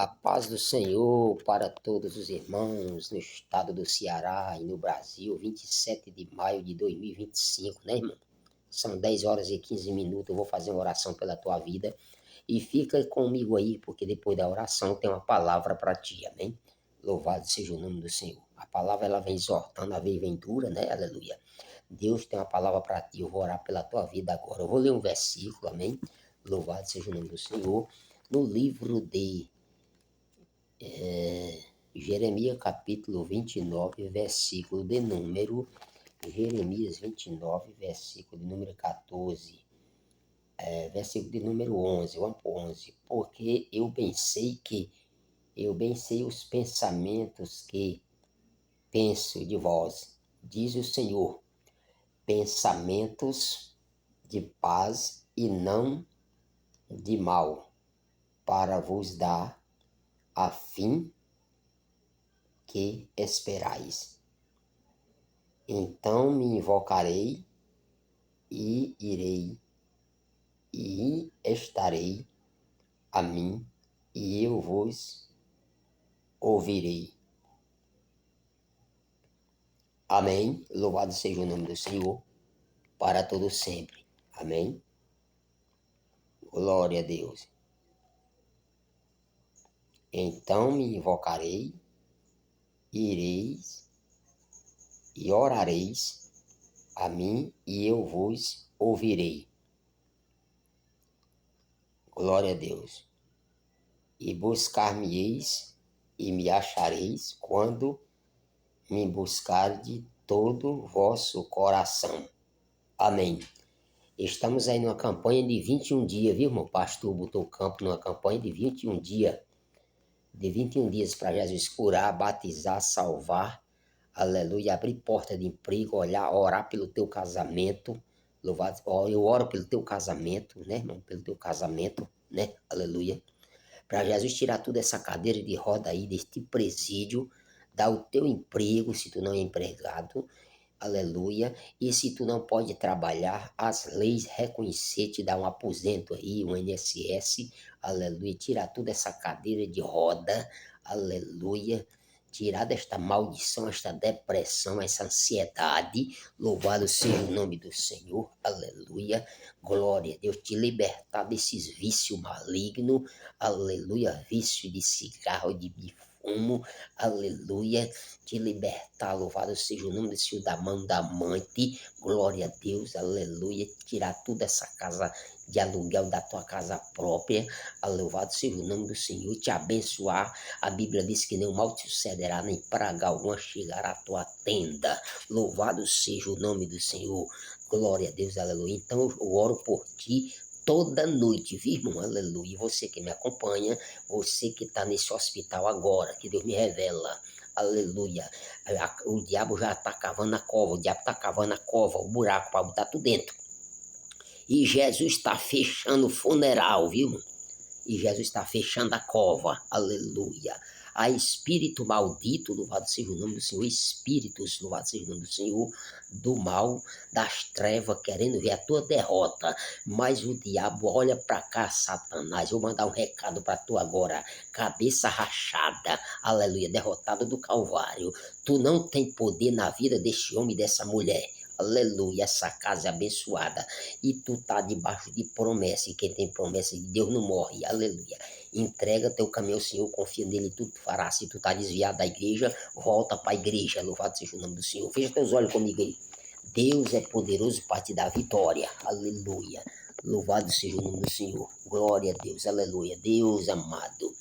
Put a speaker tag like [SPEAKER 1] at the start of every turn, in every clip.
[SPEAKER 1] A paz do Senhor para todos os irmãos no estado do Ceará e no Brasil, 27 de maio de 2025, né, irmão? São 10 horas e 15 minutos, eu vou fazer uma oração pela tua vida e fica comigo aí, porque depois da oração tem uma palavra para ti, amém? Louvado seja o nome do Senhor. A palavra ela vem exortando, a vem dura, né? Aleluia. Deus tem uma palavra para ti, eu vou orar pela tua vida agora. Eu vou ler um versículo, amém? Louvado seja o nome do Senhor. No livro de Jeremias capítulo 29, versículo de número, Jeremias 29, versículo de número 14, versículo de número 11, vamos por 11, porque eu bem sei os pensamentos que penso de vós, diz o Senhor, pensamentos de paz e não de mal, para vos dar a fim que esperais. Então me invocarei e irei, e estarei a mim, e eu vos ouvirei. Amém. Louvado seja o nome do Senhor, para todo sempre. Amém. Glória a Deus. Então me invocarei, ireis e orareis a mim, e eu vos ouvirei. Glória a Deus. E buscar-me-eis e me achareis quando me buscar de todo o vosso coração. Amém. Estamos aí numa campanha de 21 dias, viu, irmão? O pastor botou o campo numa campanha de 21 dias. De 21 dias para Jesus curar, batizar, salvar. Aleluia. Abrir porta de emprego, orar pelo teu casamento. Louvado. Eu oro pelo teu casamento, né, irmão? Pelo teu casamento, né? Aleluia. Para Jesus tirar toda essa cadeira de roda aí, deste presídio, dar o teu emprego, se tu não é empregado, aleluia, e se tu não pode trabalhar, as leis reconhecer, te dar um aposento aí, um INSS, aleluia, tirar toda essa cadeira de roda, aleluia, tirar desta maldição, esta depressão, essa ansiedade, louvado seja o nome do Senhor, aleluia, glória a Deus, te libertar desses vícios malignos, aleluia, vício de cigarro, de fumo, aleluia, te libertar, louvado seja o nome do Senhor, da mão da amante, glória a Deus, aleluia, tirar toda essa casa de aluguel da tua casa própria, louvado seja o nome do Senhor, te abençoar, a Bíblia diz que nenhum mal te sucederá, nem praga alguma chegará à tua tenda, louvado seja o nome do Senhor, glória a Deus, aleluia, então eu oro por ti, toda noite, viu, irmão? Aleluia. Você que me acompanha, você que está nesse hospital agora, que Deus me revela. Aleluia. O diabo já está cavando a cova, o buraco para botar tudo dentro. E Jesus está fechando o funeral, viu, irmão? E Jesus está fechando a cova, aleluia. A espírito maldito, louvado seja o nome do Senhor, espíritos, louvado seja o nome do Senhor, do mal, das trevas, querendo ver a tua derrota. Mas o diabo, olha para cá, Satanás, eu vou mandar um recado para tu agora, cabeça rachada, aleluia, derrotado do Calvário. Tu não tem poder na vida deste homem e dessa mulher. Aleluia, essa casa é abençoada. E tu tá debaixo de promessa. E quem tem promessa de Deus não morre. Aleluia. Entrega teu caminho ao Senhor, confia nele, tudo fará. Se tu tá desviado da igreja, volta para a igreja. Louvado seja o nome do Senhor. Fecha teus olhos comigo aí. Deus é poderoso para te dar vitória. Aleluia. Louvado seja o nome do Senhor. Glória a Deus. Aleluia. Deus amado.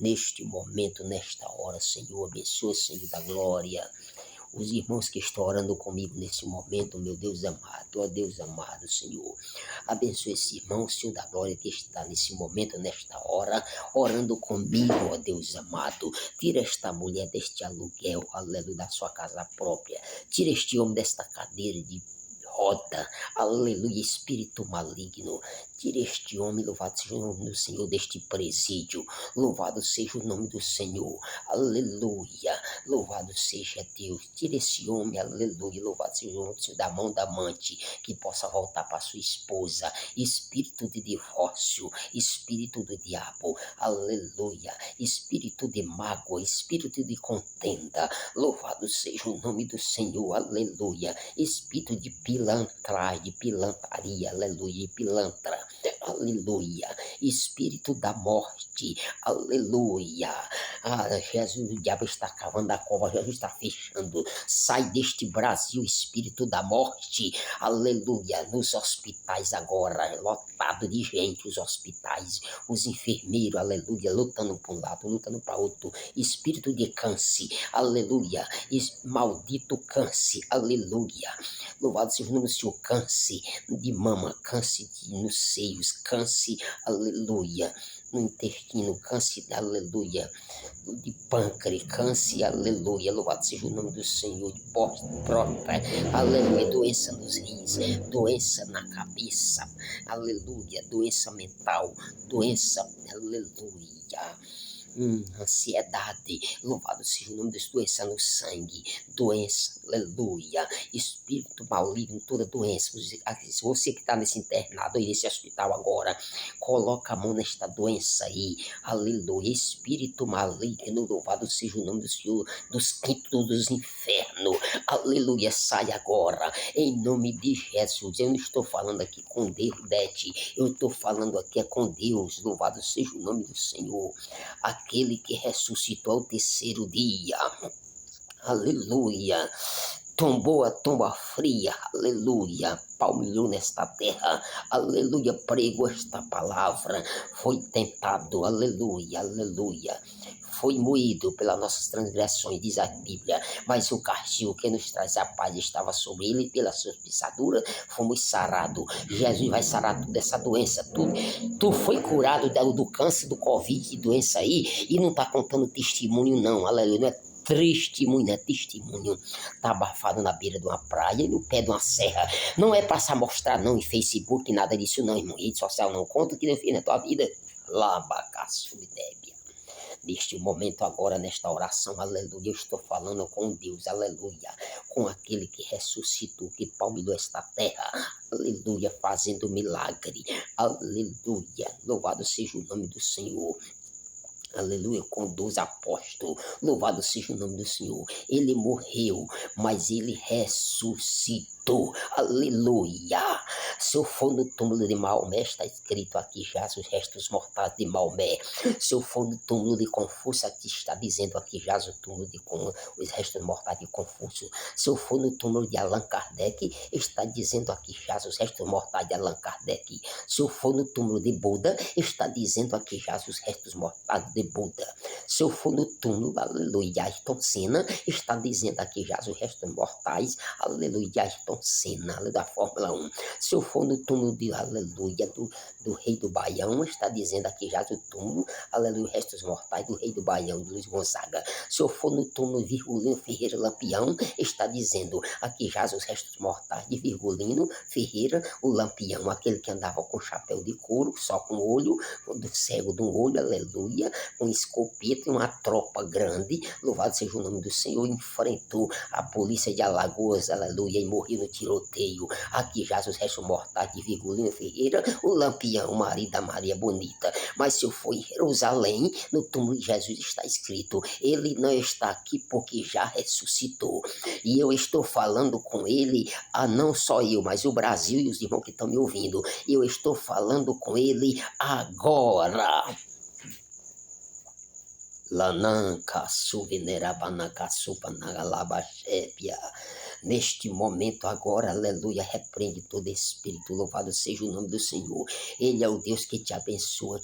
[SPEAKER 1] Neste momento, nesta hora, Senhor, abençoa, Senhor da glória. Os irmãos que estão orando comigo nesse momento, meu Deus amado, ó Deus amado, Senhor. Abençoe esse irmão, Senhor da glória, que está nesse momento, nesta hora, orando comigo, ó Deus amado. Tira esta mulher deste aluguel, aleluia, da sua casa própria. Tira este homem desta cadeira de roda, aleluia, espírito maligno. Tira este homem, louvado seja o nome do Senhor, deste presídio. Louvado seja o nome do Senhor. Aleluia. Louvado seja Deus. Tira esse homem, aleluia. Louvado seja o nome do Senhor, da mão da amante, que possa voltar para sua esposa. Espírito de divórcio, espírito do diabo, aleluia. Espírito de mágoa, espírito de contenda. Louvado seja o nome do Senhor, aleluia. Espírito de pilantragem, de pilantaria, aleluia, pilantra, aleluia. Espírito da morte, aleluia. Jesus, o diabo está cavando a cova, Jesus está fechando. Sai deste Brasil, espírito da morte, aleluia. Nos hospitais agora, lotado de gente, os hospitais, os enfermeiros, aleluia, lutando para um lado, lutando para outro. Espírito de câncer, aleluia. Maldito câncer, aleluia. Louvado seja o nome do Senhor. Câncer de mama, câncer nos seios, câncer, aleluia, no intestino, câncer, aleluia, de pâncreas, câncer, aleluia. Louvado seja o nome do Senhor. De próstata, aleluia. Doença nos rins, doença na cabeça, aleluia. Doença mental, doença, aleluia. Ansiedade, louvado seja o nome dessa doença no sangue, doença, aleluia, espírito maligno, toda doença. Você que está nesse internado aí, nesse hospital agora, coloca a mão nesta doença aí, aleluia, espírito maligno, louvado seja o nome do Senhor, dos quintos dos infernos, aleluia, sai agora, em nome de Jesus. Eu não estou falando aqui com Deus, Dete, eu estou falando aqui com Deus, louvado seja o nome do Senhor, aquele que ressuscitou ao terceiro dia, aleluia, tombou a tomba fria, aleluia, palmilhou nesta terra, aleluia, pregou esta palavra, foi tentado, aleluia, aleluia, foi moído pelas nossas transgressões, diz a Bíblia, mas o castigo que nos traz a paz estava sobre ele, e pela sua pisadura fomos sarados. Jesus vai sarar toda essa doença, tu foi curado do câncer, do Covid, doença aí, e não está contando testemunho não, aleluia, não é testemunho, é testemunho, tá abafado na beira de uma praia e no pé de uma serra, não é para se mostrar não em Facebook, nada disso não, irmão, rede social não, conta o que Deus fez na tua vida, labacaço de débia. Neste momento agora, nesta oração, aleluia, eu estou falando com Deus, aleluia, com aquele que ressuscitou, que palmilhou esta terra, aleluia, fazendo milagre, aleluia, louvado seja o nome do Senhor. Aleluia, com 12 apóstolos, louvado seja o nome do Senhor. Ele morreu, mas ele ressuscitou, aleluia. Se eu for no túmulo de Maomé, está escrito aqui já os restos mortais de Maomé. Se eu for no túmulo de Confúcio, aqui está dizendo aqui já o túmulo de os restos mortais de Confúcio. Se eu for no túmulo de Allan Kardec, está dizendo aqui já os restos mortais de Allan Kardec. Se eu for no túmulo de Buda, está dizendo aqui já os restos mortais de Buda. Se eu for no túmulo, aleluia, de Ayrton Senna, está dizendo aqui já os restos mortais, aleluia, de Ayrton Senna, aleluia, da Fórmula 1. Se eu for no túmulo de, aleluia, do rei do Baião, está dizendo aqui já o túmulo, aleluia, restos mortais do rei do Baião, de Luiz Gonzaga. Se eu for no túmulo de Virgulino Ferreira Lampião, está dizendo aqui já os restos mortais de Virgulino Ferreira, o Lampião, aquele que andava com chapéu de couro, só com o olho, do cego de um olho, aleluia, um escopeta e uma tropa grande, louvado seja o nome do Senhor, enfrentou a polícia de Alagoas, aleluia, e morreu no tiroteio. Aqui já os restos mortais de Virgulino Ferreira, o Lampião, marido da Maria Bonita. Mas se eu for em Jerusalém, no túmulo de Jesus está escrito, ele não está aqui porque já ressuscitou. E eu estou falando com ele, não só eu, mas o Brasil e os irmãos que estão me ouvindo. Eu estou falando com ele agora. Lananca, suvenerabanaca, supanagalabachépia. Neste momento agora, aleluia, repreende todo espírito, louvado seja o nome do Senhor. Ele é o Deus que te abençoa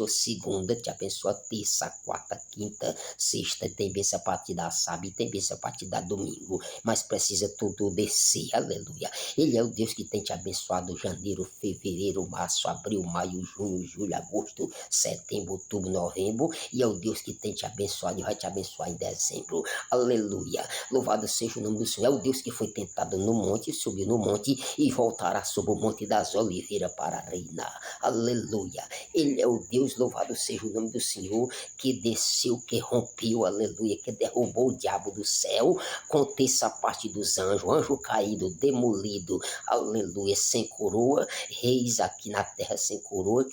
[SPEAKER 1] segunda, te abençoa terça, quarta, quinta, sexta, tem bênção para te dar sábado, tem bênção para te dar domingo, mas precisa tudo descer, aleluia. Ele é o Deus que tem te abençoado janeiro, fevereiro, março, abril, maio, junho, julho, agosto, setembro, outubro, novembro, e é o Deus que tem te abençoado e vai te abençoar em dezembro, aleluia. Louvado seja o nome do Senhor, é o Deus Deus que foi tentado no monte, subiu no monte e voltará sobre o monte das oliveiras para reinar. Aleluia. Ele é o Deus, louvado seja o nome do Senhor, que desceu, que rompeu, aleluia, que derrubou o diabo do céu, com terça parte dos anjos, anjo caído, demolido, aleluia, sem coroa, reis aqui na terra sem coroa,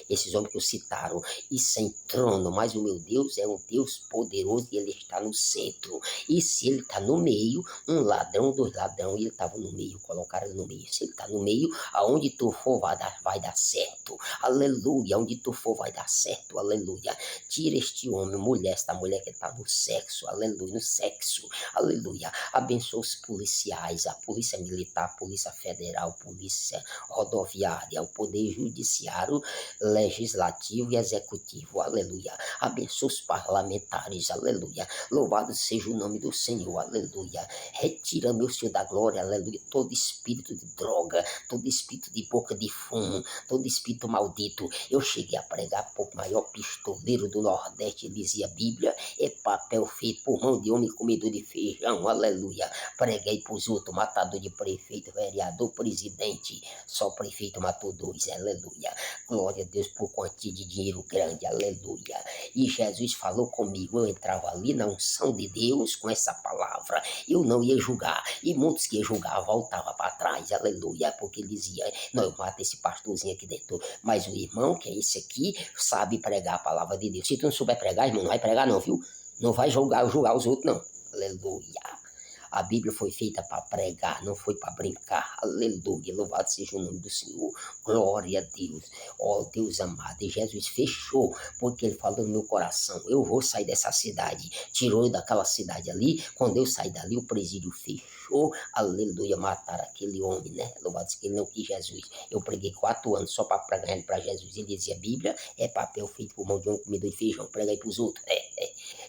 [SPEAKER 1] esses homens que eu citaram, e sem trono, mas o meu Deus é um Deus poderoso e ele está no centro. E se ele está no meio, um ladrão, dois ladrões, ele estava no meio, colocaram ele no meio. Se ele está no meio, aonde tu for vai dar certo. Aleluia, onde tu for vai dar certo, aleluia. Tira este homem, mulher, esta mulher que está no sexo, aleluia, no sexo, aleluia. Abençoa os policiais, a polícia militar, a polícia federal, polícia rodoviária, o poder judiciário, legislativo e executivo, aleluia. Abençoa os parlamentares, aleluia. Louvado seja o nome do Senhor, aleluia. Retira, meu Senhor da glória, aleluia, todo espírito de droga, todo espírito de boca de fumo, todo espírito maldito. Eu cheguei a pregar para o maior pistoleiro do Nordeste, dizia a Bíblia, é papel feito por mão de homem comedor de feijão, aleluia. Preguei para os outros, matador de prefeito, vereador, presidente, só o prefeito matou 2, aleluia. Glória a Deus por quantia de dinheiro grande, aleluia. E Jesus falou comigo, eu entrava ali na unção de Deus com essa palavra, eu não ia julgar, e muitos que iam julgar voltavam para trás, aleluia, porque ele dizia, não, eu mato esse pastorzinho aqui dentro, mas o irmão, que é esse aqui, sabe pregar a palavra de Deus. Se tu não souber pregar, irmão, não vai pregar não, viu? Não vai julgar os outros não, aleluia. A Bíblia foi feita para pregar, não foi para brincar. Aleluia, louvado seja o nome do Senhor. Glória a Deus. Ó Deus amado, e Jesus fechou, porque ele falou no meu coração, eu vou sair dessa cidade. Tirou eu daquela cidade ali, quando eu saí dali, o presídio fechou. Aleluia, mataram aquele homem, né? Louvado seja, ele não quis Jesus. Eu preguei 4 anos só para pregar ele para Jesus. Ele dizia, a Bíblia é papel feito por mão de um comedor de feijão. Prega aí para os outros.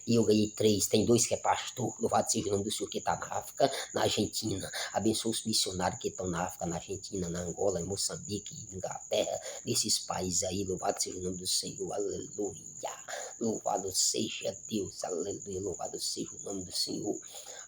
[SPEAKER 1] E eu ganhei 3, tem 2 que é pastor, louvado seja o nome do Senhor, que está na África, na Argentina. Abençoa os missionários que estão na África, na Argentina, na Angola, em Moçambique, Inglaterra, nesses países aí, louvado seja o nome do Senhor, aleluia. Louvado seja Deus, aleluia, louvado seja o nome do Senhor.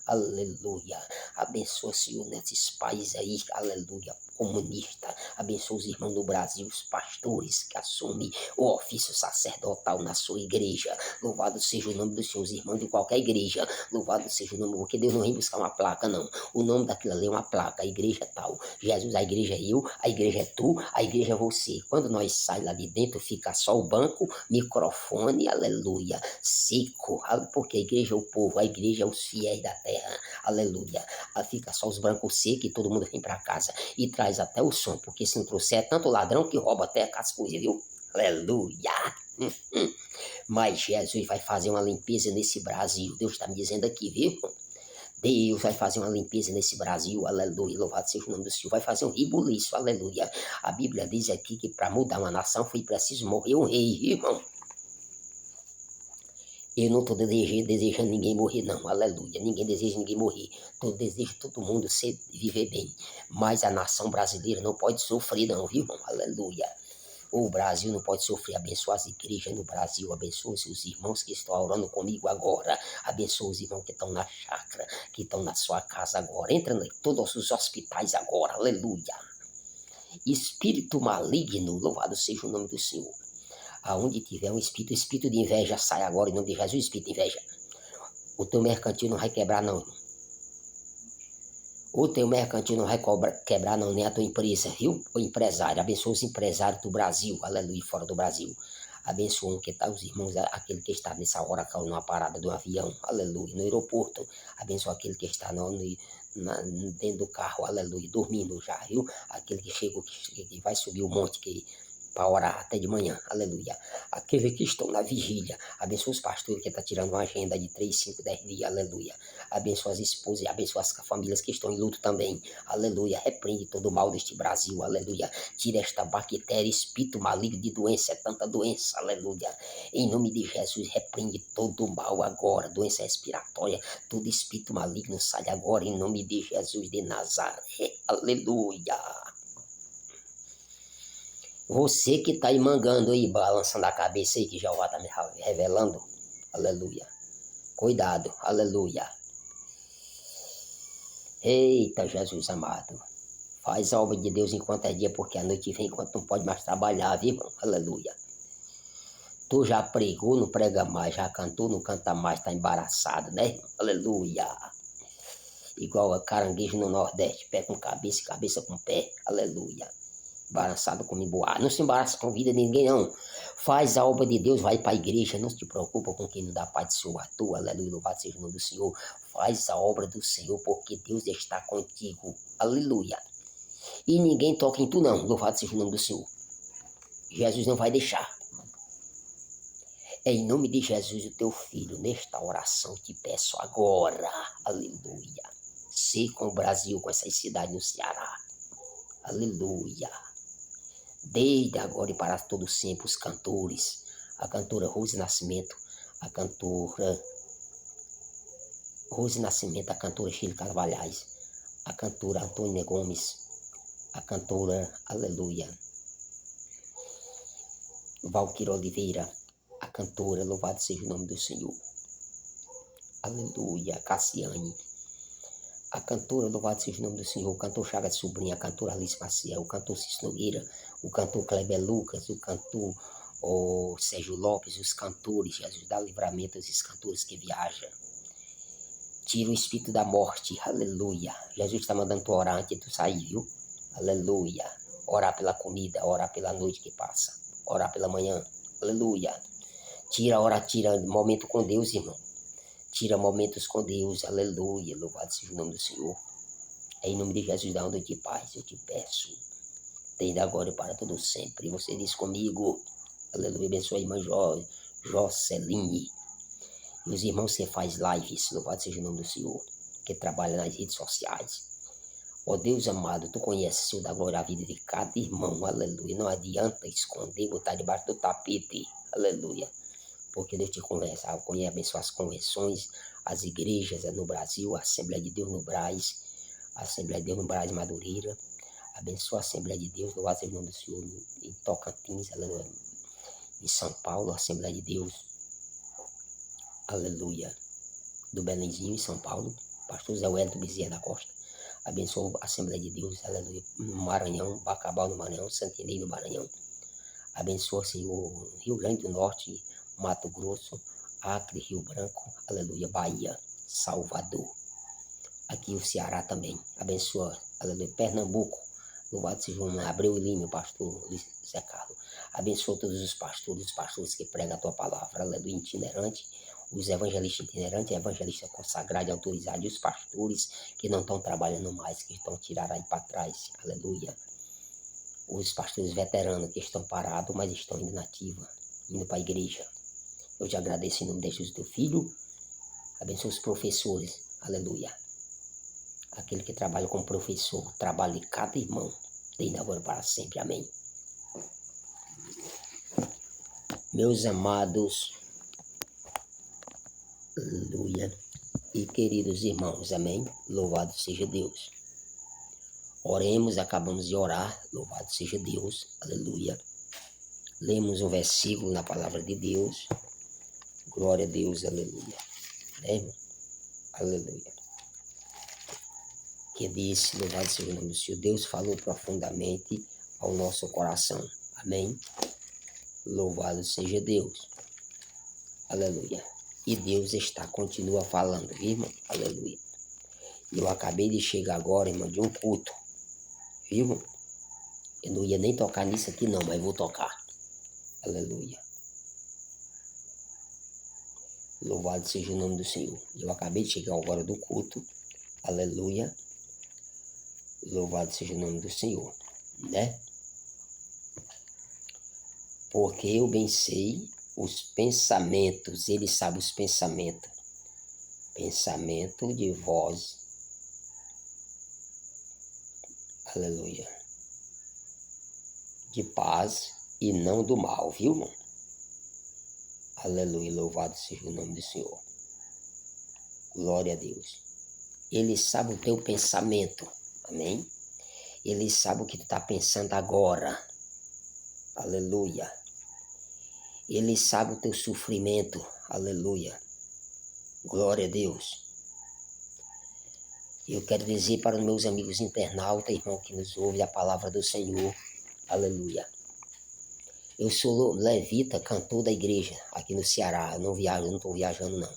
[SPEAKER 1] Aleluia. Abençoa, Senhor, nesses países aí, aleluia, comunista. Abençoa os irmãos do Brasil, os pastores que assumem o ofício sacerdotal na sua igreja. Louvado seja o nome do Senhor, os irmãos de qualquer igreja. Louvado seja o nome, porque Deus não vem buscar uma placa, não. O nome daquilo ali é uma placa, a igreja tal. Jesus, a igreja é eu, a igreja é tu, a igreja é você. Quando nós saímos lá de dentro, fica só o banco, microfone, aleluia, seco, porque a igreja é o povo, a igreja é os fiéis da terra. Aleluia. Fica só os brancos secos e todo mundo vem para casa e traz até o som, porque se não trouxer é tanto ladrão que rouba até as coisas, viu? Aleluia. Mas Jesus vai fazer uma limpeza nesse Brasil. Deus está me dizendo aqui, viu? Deus vai fazer uma limpeza nesse Brasil, aleluia, louvado seja o nome do Senhor, vai fazer um rebuliço, aleluia. A Bíblia diz aqui que para mudar uma nação foi preciso morrer um rei, irmão. Eu não estou desejando ninguém morrer, não, aleluia. Ninguém deseja ninguém morrer. Eu desejo todo mundo viver bem. Mas a nação brasileira não pode sofrer, não, viu, irmão? Aleluia. O Brasil não pode sofrer. Abençoa as igrejas no Brasil. Abençoa os irmãos que estão orando comigo agora. Abençoa os irmãos que estão na chácara, que estão na sua casa agora. Entra em todos os hospitais agora. Aleluia. Espírito maligno, louvado seja o nome do Senhor. Aonde tiver um espírito de inveja, sai agora em nome de Jesus, espírito de inveja. O teu mercantil não vai quebrar, não, irmão. O teu mercantil não vai quebrar, não, nem a tua empresa, viu? O empresário, abençoa os empresários do Brasil, aleluia, fora do Brasil. Abençoa que tá os irmãos, aquele que está nessa hora numa parada do avião, aleluia, no aeroporto. Abençoa aquele que está dentro do carro, aleluia, dormindo já, viu? Aquele que chegou, que vai subir o monte, que para orar até de manhã, aleluia. Aqueles que estão na vigília, abençoa os pastores que estão tirando uma agenda de 3, 5, 10 dias, aleluia. Abençoa as esposas, abençoa as famílias que estão em luto também, aleluia. Repreende todo o mal deste Brasil, aleluia. Tira esta bactéria, espírito maligno de doença, é tanta doença, aleluia. Em nome de Jesus, repreende todo o mal agora, doença respiratória, todo espírito maligno sai agora, em nome de Jesus de Nazaré, aleluia. Você que está aí mangando aí, balançando a cabeça aí, que Jeová está me revelando, aleluia. Cuidado, aleluia. Eita, Jesus amado. Faz a obra de Deus enquanto é dia, porque a noite vem enquanto não pode mais trabalhar, viu, irmão? Aleluia. Tu já pregou, não prega mais, já cantou, não canta mais, tá embaraçado, né, irmão? Aleluia. Igual a caranguejo no Nordeste, pé com cabeça e cabeça com pé. Aleluia. Embaraçado com emboar. Não se embaraça com a vida de ninguém, não. Faz a obra de Deus, vai para a igreja. Não se preocupa com quem não dá paz do Senhor à toa. Aleluia. Louvado seja o nome do Senhor. Faz a obra do Senhor, porque Deus está contigo. Aleluia. E ninguém toca em tu, não. Louvado seja o nome do Senhor. Jesus não vai deixar. É em nome de Jesus, o teu filho, nesta oração, te peço agora. Aleluia. Ser com o Brasil, com essas cidades no Ceará. Aleluia. Desde agora e para todo sempre, os cantores, a cantora Rose Nascimento, a cantora Rose Nascimento, a cantora Chile Carvalhais, a cantora Antônia Gomes, a cantora, aleluia, Valquíria Oliveira, a cantora, louvado seja o nome do Senhor, aleluia, Cassiane, a cantora, louvado seja o nome do Senhor, o cantor Chagas Sobrinha, a cantora Alice Maciel, o cantor Cícero Nogueira, o cantor Kleber Lucas, o cantor Sérgio Lopes, os cantores, Jesus dá livramento aos cantores que viajam. Tira o espírito da morte, aleluia. Jesus está mandando tu orar antes de tu sair, viu? Aleluia. Orar pela comida, orar pela noite que passa, orar pela manhã, aleluia. Tira momento com Deus, irmão. Tira momentos com Deus, aleluia. Louvado seja o nome do Senhor. É em nome de Jesus, da onda de paz, eu te peço. Desde agora e para todo sempre. E você diz comigo, aleluia, abençoe a irmã Joceline. E os irmãos que faz lives, louvado seja o nome do Senhor, que trabalha nas redes sociais. Ó Deus amado, tu conheces, Senhor da glória, a vida de cada irmão, aleluia. Não adianta esconder, botar debaixo do tapete, aleluia. Porque Deus te conhece, abençoa as convenções, as igrejas no Brasil, a Assembleia de Deus no Brás, a Assembleia de Deus no Brás Madureira. Abençoa a Assembleia de Deus, louvado seja o nome do Senhor, em Tocantins, aleluia. Em São Paulo, a Assembleia de Deus, aleluia. Do Belenzinho, em São Paulo, pastor Zé Wellington Bezerra da Costa. Abençoa a Assembleia de Deus, aleluia. No Maranhão, Bacabal no Maranhão, Santinei no Maranhão. Abençoa, Senhor, Rio Grande do Norte, Mato Grosso, Acre, Rio Branco, aleluia, Bahia, Salvador. Aqui o Ceará também. Abençoa, aleluia, Pernambuco. Louvado seja o nome, Abreu e Lima, pastor Zé Carlos. Abençoa todos os pastores que pregam a tua palavra, aleluia, itinerante, os evangelistas itinerantes, evangelistas consagrados e autorizados, e os pastores que não estão trabalhando mais, que estão tirados aí para trás, aleluia. Os pastores veteranos que estão parados, mas estão indo na ativa, indo para a igreja. Eu te agradeço em nome de Jesus, teu filho. Abençoa os professores, aleluia. Aquele que trabalha como professor, trabalha de cada irmão, desde agora para sempre, amém. Meus amados, aleluia, e queridos irmãos, amém, louvado seja Deus. Oremos, acabamos de orar, louvado seja Deus, aleluia. Lemos um versículo na palavra de Deus, glória a Deus, aleluia, né? Aleluia. Que disse, louvado seja o nome do Senhor, Deus falou profundamente ao nosso coração, amém. Louvado seja Deus, aleluia. E Deus continua falando, viu, irmão? Aleluia. Eu acabei de chegar agora, irmão, de um culto, viu? Eu não ia nem tocar nisso aqui não, mas vou tocar. Aleluia. Louvado seja o nome do Senhor. Eu acabei de chegar agora do culto, aleluia. Louvado seja o nome do Senhor, né? Porque eu bem sei os pensamentos, ele sabe os pensamentos. Pensamento de vós, aleluia, de paz e não do mal, viu, irmão? Aleluia, louvado seja o nome do Senhor. Glória a Deus. Ele sabe o teu pensamento, amém? Ele sabe o que tu está pensando agora, aleluia. Ele sabe o teu sofrimento, aleluia. Glória a Deus. Eu quero dizer para os meus amigos internautas, irmão, que nos ouve a palavra do Senhor. Aleluia. Eu sou levita, cantor da igreja, aqui no Ceará. Eu não viajo, eu não estou viajando, não.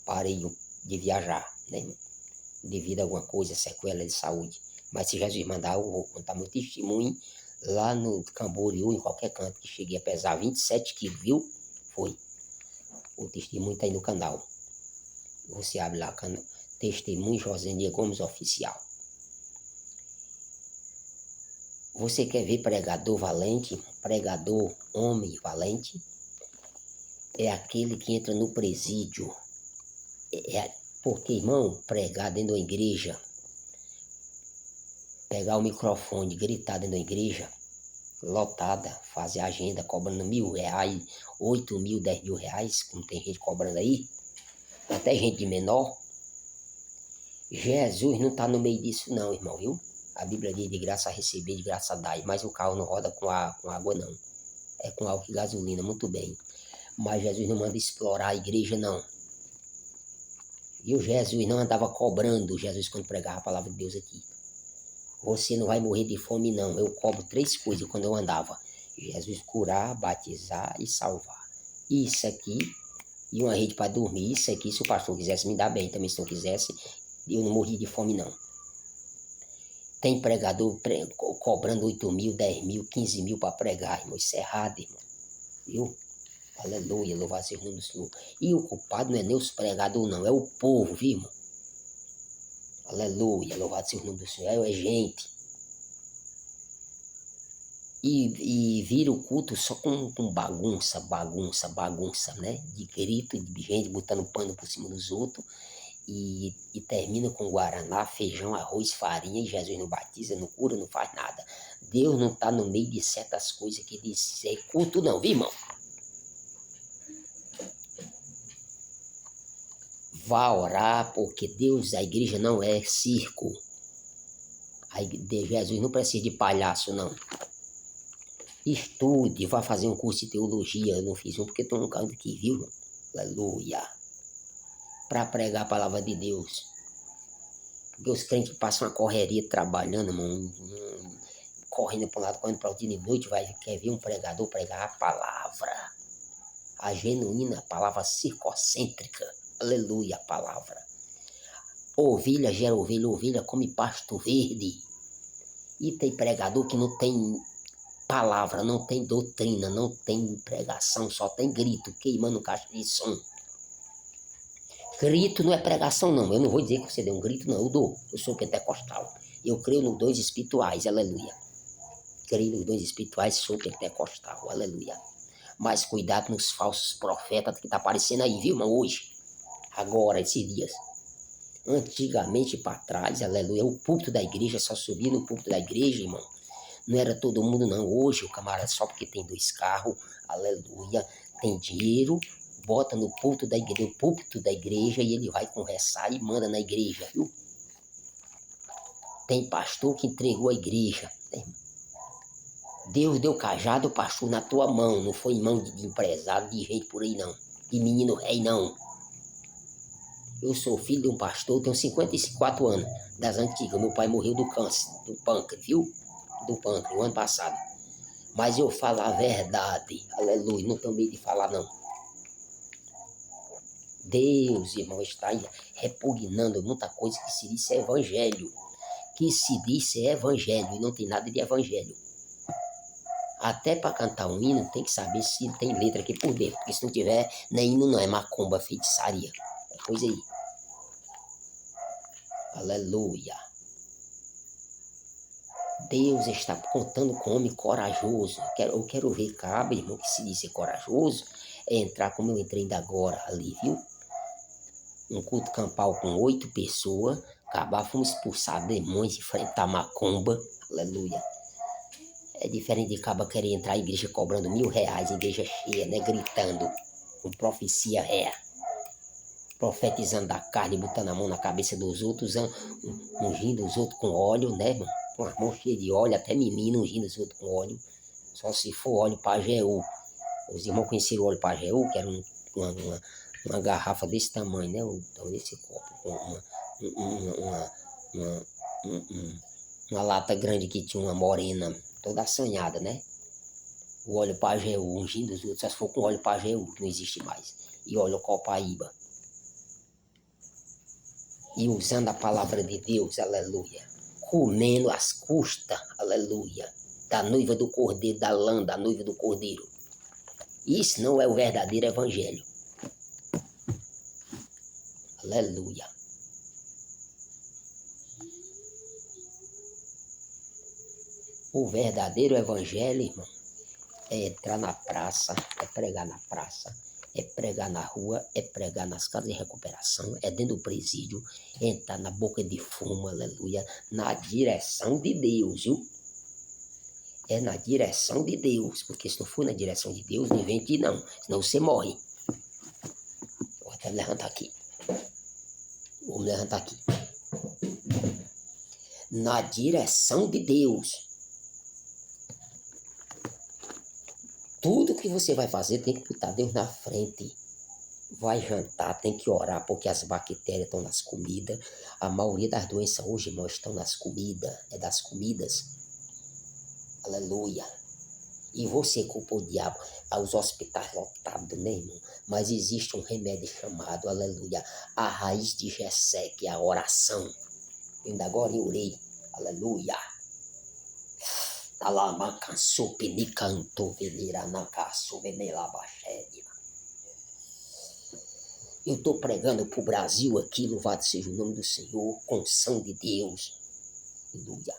[SPEAKER 1] Parei de viajar, né, irmão? Devido a alguma coisa, sequela de saúde. Mas se Jesus mandar, eu vou contar meu testemunho lá no Camboriú, em qualquer canto, que cheguei a pesar 27 quilos, viu? Foi. O testemunho está aí no canal. Você abre lá, Testemunho Josenia Gomes Oficial. Você quer ver pregador valente? Pregador homem valente? É aquele que entra no presídio. Porque, irmão, pregar dentro da igreja, pegar o microfone, gritar dentro da igreja, lotada, fazer agenda, cobrando R$1.000, 8.000, 10.000 reais, como tem gente cobrando aí, até gente de menor. Jesus não está no meio disso não, irmão, viu? A Bíblia diz de graça a receber, de graça a dar, mas o carro não roda com água não, é com álcool e gasolina, muito bem. Mas Jesus não manda explorar a igreja não. E o Jesus não andava cobrando, Jesus quando pregava a palavra de Deus aqui. Você não vai morrer de fome não, eu cobro 3 coisas quando eu andava. Jesus curar, batizar e salvar. Isso aqui, e uma rede para dormir, isso aqui se o pastor quisesse me dar bem, também se não quisesse, eu não morri de fome não. Tem pregador cobrando 8.000, 10.000, 15.000 para pregar, irmão, isso é errado, irmão, viu? Aleluia, louvado seja o nome do Senhor. E o culpado não é nem os pregadores não, é o povo, viu, irmão? Aleluia, louvado seja o nome do Senhor, é gente. E vira o culto só com bagunça, né? De grito, de gente botando pano por cima dos outros. E termina com guaraná, feijão, arroz, farinha, e Jesus não batiza, não cura, não faz nada. Deus não está no meio de certas coisas que diz é culto não, viu, irmão? Vá orar, porque Deus, a igreja não é circo. Jesus não precisa de palhaço, não. Estude, vá fazer um curso de teologia. Eu não fiz um porque estou no canto aqui, viu, irmão? Aleluia. Para pregar a palavra de Deus. Porque os crentes passam uma correria trabalhando, irmão, correndo para um lado, correndo para o dia de noite, quer ver um pregador pregar a palavra. A genuína palavra circocêntrica. Aleluia, a palavra. Ovelha gera ovelha, ovelha come pasto verde. E tem pregador que não tem palavra, não tem doutrina, não tem pregação, só tem grito, queimando caixa de som. Grito não é pregação não, eu não vou dizer que você deu um grito não, eu dou, eu sou pentecostal. Eu creio nos dons espirituais, aleluia. Creio nos dons espirituais, sou pentecostal, aleluia. Mas cuidado nos falsos profetas que tá aparecendo aí, viu, irmão, hoje. Agora, esses dias. Antigamente para trás, aleluia, o púlpito da igreja só subia no púlpito da igreja, irmão. Não era todo mundo não, hoje o camarada só porque tem 2 carros, aleluia, tem dinheiro, bota no púlpito da igreja e ele vai conversar e manda na igreja, viu? Tem pastor que entregou a igreja, né? Deus deu cajado, pastor, na tua mão, não foi em mão de empresário, de gente por aí não, de menino rei não. Eu sou filho de um pastor, tenho 54 anos, das antigas, meu pai morreu do câncer, do pâncreas, viu? Do pâncreas, o ano passado. Mas eu falo a verdade, aleluia, não tenho medo de falar não. Deus, irmão, está repugnando muita coisa que se diz é evangelho. Que se diz é evangelho e não tem nada de evangelho. Até para cantar um hino tem que saber se tem letra aqui por dentro, porque se não tiver, nem hino não, é macumba, feitiçaria. É coisa aí. Aleluia. Deus está contando com homem corajoso. Eu quero ver cabra, irmão, que se diz ser corajoso, é entrar como eu entrei ainda agora ali, viu? Um culto campal com 8 pessoas, acabar, fomos expulsar demônios, enfrentar macumba, aleluia. É diferente de cabra querer entrar na igreja cobrando R$1.000, igreja cheia, né, gritando, com profecia ré, profetizando da carne, botando a mão na cabeça dos outros, ungindo os outros com óleo, né, irmão? Com as mãos cheias de óleo, até menino ungindo os outros com óleo, só se for óleo Pajeú. Os irmãos conheceram o óleo Pajeú, que era uma garrafa desse tamanho, né, desse copo, com uma, uma, uma lata grande que tinha uma morena toda assanhada, né? O óleo Pajeú, ungindo os outros, só se for com óleo Pajeú, que não existe mais. E óleo Copaíba. E usando a palavra de Deus, aleluia. Comendo às custas, aleluia, da noiva do cordeiro, da lã, da noiva do cordeiro. Isso não é o verdadeiro evangelho. Aleluia. O verdadeiro evangelho, irmão, é entrar na praça, é pregar na praça, é pregar na rua, é pregar nas casas de recuperação, é dentro do presídio, é entrar na boca de fumo, aleluia, na direção de Deus, viu? É na direção de Deus, porque se não for na direção de Deus, não invente não, senão você morre. Vou até me levantar aqui. Vou me levantar aqui. Na direção de Deus. Tudo que você vai fazer tem que botar Deus na frente. Vai jantar, tem que orar, porque as bactérias estão nas comidas. A maioria das doenças hoje, irmão, estão nas comidas. É das comidas. Aleluia. E você culpa o diabo. Os hospitais lotados, né, irmão? Mas existe um remédio chamado, aleluia, a raiz de Jessé, que é a oração. Ainda agora eu orei. Aleluia. Eu estou pregando para o Brasil aqui, louvado seja o nome do Senhor, com unção de Deus. Aleluia.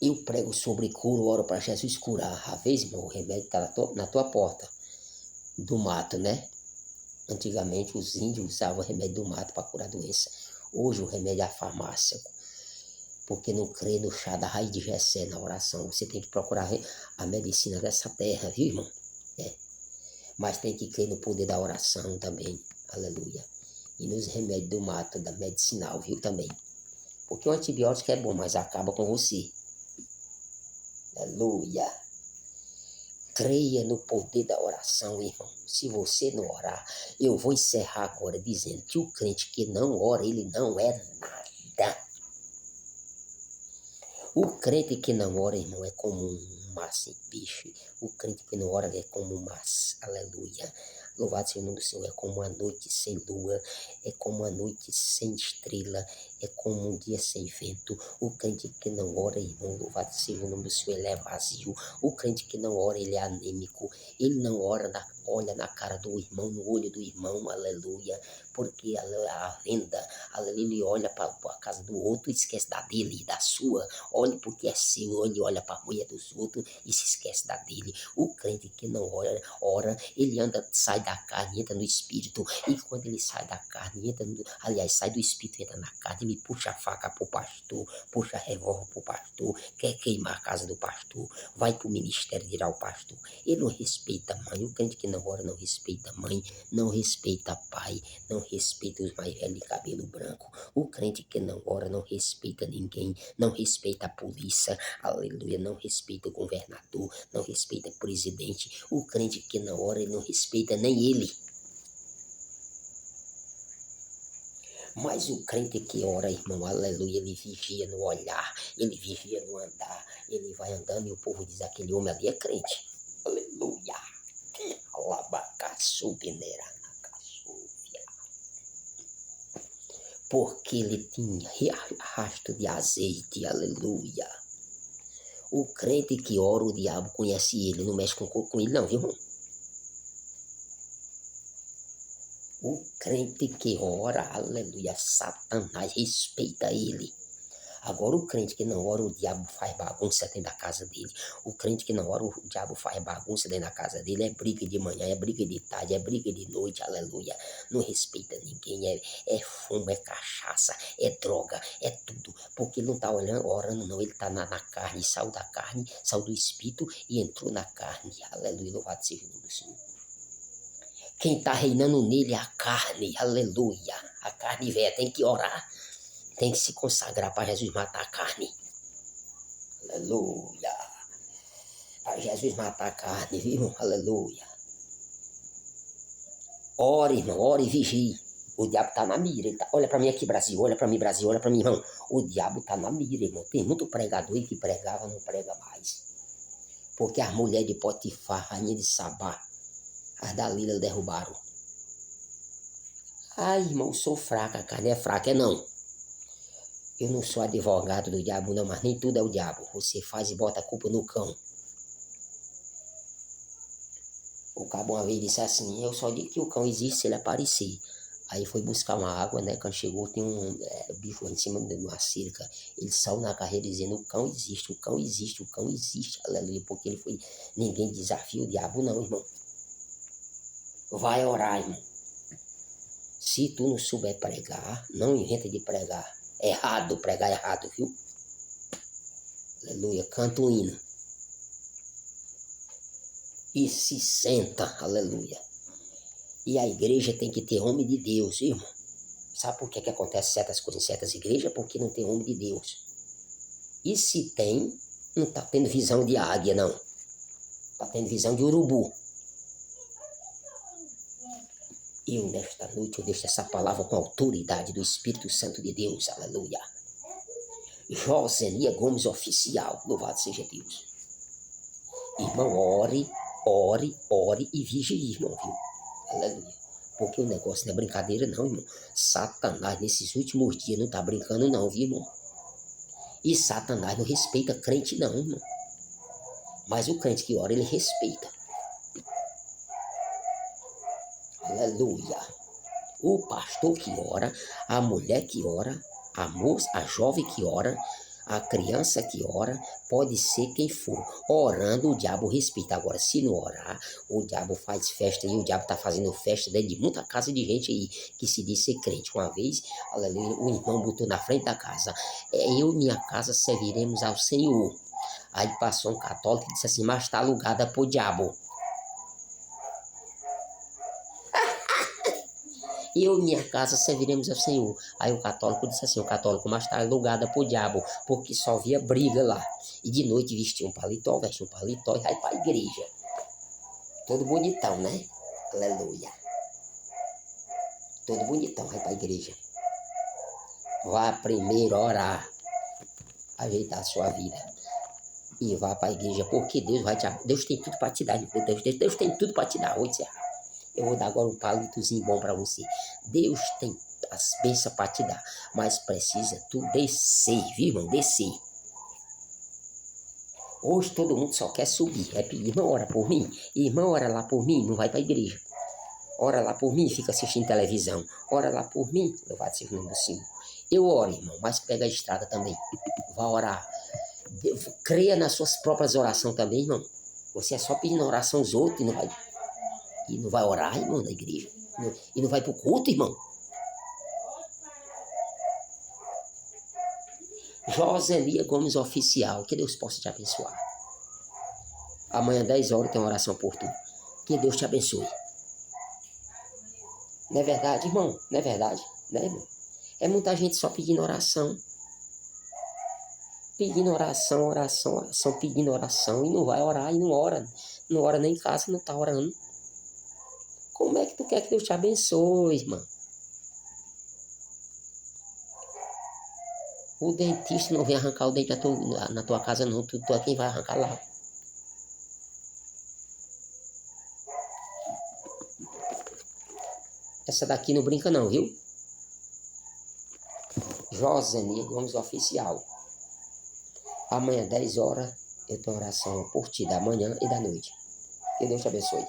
[SPEAKER 1] Eu prego sobre cura, oro para Jesus curar. Às vezes, irmão, o remédio está na tua porta, do mato, né? Antigamente os índios usavam o remédio do mato para curar doença. Hoje o remédio é a farmácia. Porque não crê no chá da raiz de Jessé, na oração. Você tem que procurar a medicina dessa terra, viu, irmão? É. Mas tem que crer no poder da oração também. Aleluia. E nos remédios do mato, da medicinal, viu, também. Porque o antibiótico é bom, mas acaba com você. Aleluia. Creia no poder da oração, irmão. Se você não orar, eu vou encerrar agora dizendo que o crente que não ora, ele não é nada. O crente que não ora, irmão, é como um mar sem peixe. O crente que não ora é como um mar, aleluia. Louvado seja o nome do Senhor. É como uma noite sem lua, é como uma noite sem estrela, é como um dia sem vento. O crente que não ora, irmão, louvado seja o nome do Senhor, ele é vazio. O crente que não ora, ele é anêmico. Ele não ora, olha na cara do irmão, no olho do irmão, aleluia. Porque a venda, ele olha para a casa do outro e esquece da dele, da sua. Olha porque é seu, ele olha para a mulher dos outros e se esquece da dele. O crente que não ora, ele anda, sai da carne, entra no espírito. E quando ele sai da carne, sai do espírito, entra na carne, ele puxa a faca pro pastor, puxa a revólver pro pastor, quer queimar a casa do pastor, vai pro ministério tirar o pastor. Ele não respeita a mãe. O crente que não ora não respeita a mãe, não respeita pai, não respeita os mais velhos de cabelo branco. O crente que não ora não respeita ninguém, não respeita a polícia, aleluia, não respeita o governador, não respeita o presidente. O crente que não ora, ele não respeita nem ele. Mas o crente que ora, irmão, aleluia, ele vigia no olhar, ele vigia no andar, ele vai andando e o povo diz, aquele homem ali é crente. Aleluia. Porque ele tinha rastro de azeite, aleluia. O crente que ora, o diabo conhece ele, não mexe com ele não, viu, irmão? O crente que ora, aleluia, Satanás respeita ele. Agora o crente que não ora, o diabo faz bagunça dentro da casa dele. O crente que não ora, o diabo faz bagunça dentro da casa dele. É briga de manhã, é briga de tarde, é briga de noite, aleluia. Não respeita ninguém, é fumo, é cachaça, é droga, é tudo. Porque ele não está orando não, ele está na carne, saiu da carne, saiu do espírito e entrou na carne. Aleluia, louvado seja o nome do Senhor. Quem está reinando nele é a carne, aleluia. A carne velha tem que orar. Tem que se consagrar para Jesus matar a carne. Aleluia. Para Jesus matar a carne, viu, irmão? Aleluia. Ore, irmão, ore e vigie. O diabo tá na mira. Olha pra mim aqui, Brasil. Olha pra mim, Brasil. Olha pra mim, irmão. O diabo tá na mira, irmão. Tem muito pregador aí que pregava, não prega mais. Porque as mulheres de Potifar, rainha de Sabá, as Dalila derrubaram. Ai, irmão, eu sou fraca, a carne é fraca. É não. Eu não sou advogado do diabo, não, mas nem tudo é o diabo. Você faz e bota a culpa no cão. O cabo uma vez disse assim, eu só digo que o cão existe se ele aparecer. Aí foi buscar uma água, né? Quando chegou, tem um bicho lá em cima de uma cerca. Ele saiu na carreira dizendo, o cão existe, o cão existe, o cão existe. Aleluia, porque ele foi... Ninguém desafia o diabo, não, irmão. Vai orar, irmão. Se tu não souber pregar, não inventa de pregar. Errado, pregar errado, viu? Aleluia, canta o hino. E se senta, aleluia. E a igreja tem que ter homem de Deus, irmão. Sabe por que acontece certas coisas em certas igrejas? Porque não tem homem de Deus. E se tem, não está tendo visão de águia, não. Está tendo visão de urubu. Eu, nesta noite, eu deixo essa palavra com a autoridade do Espírito Santo de Deus, aleluia. Josenia Gomes Oficial, louvado seja Deus. Irmão, ore e vigie, irmão, viu? Aleluia. Porque o negócio não é brincadeira, não, irmão. Satanás, nesses últimos dias, não tá brincando, não, viu, irmão? E Satanás não respeita crente, não, irmão. Mas o crente que ora, ele respeita. Aleluia. O pastor que ora, a mulher que ora, a moça, a jovem que ora, a criança que ora, pode ser quem for. Orando, o diabo respeita. Agora, se não orar, o diabo faz festa e o diabo está fazendo festa dentro de muita casa de gente aí que se diz ser crente. Uma vez, aleluia, o irmão botou na frente da casa, eu e minha casa serviremos ao Senhor. Aí passou um católico e disse assim, mas está alugada pro diabo. Eu e minha casa serviremos ao Senhor. Aí o católico disse assim, o católico, mas está alugada pro diabo, porque só via briga lá. E de noite vestia um paletó, veste um paletó e vai para a igreja. Todo bonitão, né? Aleluia. Todo bonitão, vai para a igreja. Vá primeiro orar, ajeitar a sua vida. E vá para a igreja, porque Deus vai te... Deus tem tudo para te dar. Deus tem tudo para te dar. Vou encerrar. Eu vou dar agora um palitozinho bom para você. Deus tem as bênçãos para te dar, mas precisa tu descer, viu, irmão? Descer. Hoje todo mundo só quer subir. É pedir, irmão, ora por mim. Irmão, ora lá por mim, não vai para a igreja. Ora lá por mim, fica assistindo televisão. Ora lá por mim, louvado seja o nome do Senhor. Eu oro, irmão, mas pega a estrada também. Vá orar. Creia nas suas próprias orações também, irmão. Você é só pedindo oração aos outros e não vai orar, irmão, na igreja. E não vai pro culto, irmão. Josenia Gomes Oficial. Que Deus possa te abençoar. Amanhã, 10 horas, tem uma oração por tu. Que Deus te abençoe. Não é verdade, irmão? Não é verdade? Né, irmão? É muita gente só pedindo oração. Pedindo oração, pedindo oração. E não vai orar e não ora. Não ora nem em casa, não tá orando. Como é que tu quer que Deus te abençoe, irmão? O dentista não vem arrancar o dente na tua casa, não. Tu é quem vai arrancar lá. Essa daqui não brinca não, viu? Josenia Gomes Oficial. Amanhã, 10 horas, eu tenho oração por ti da manhã e da noite. Que Deus te abençoe.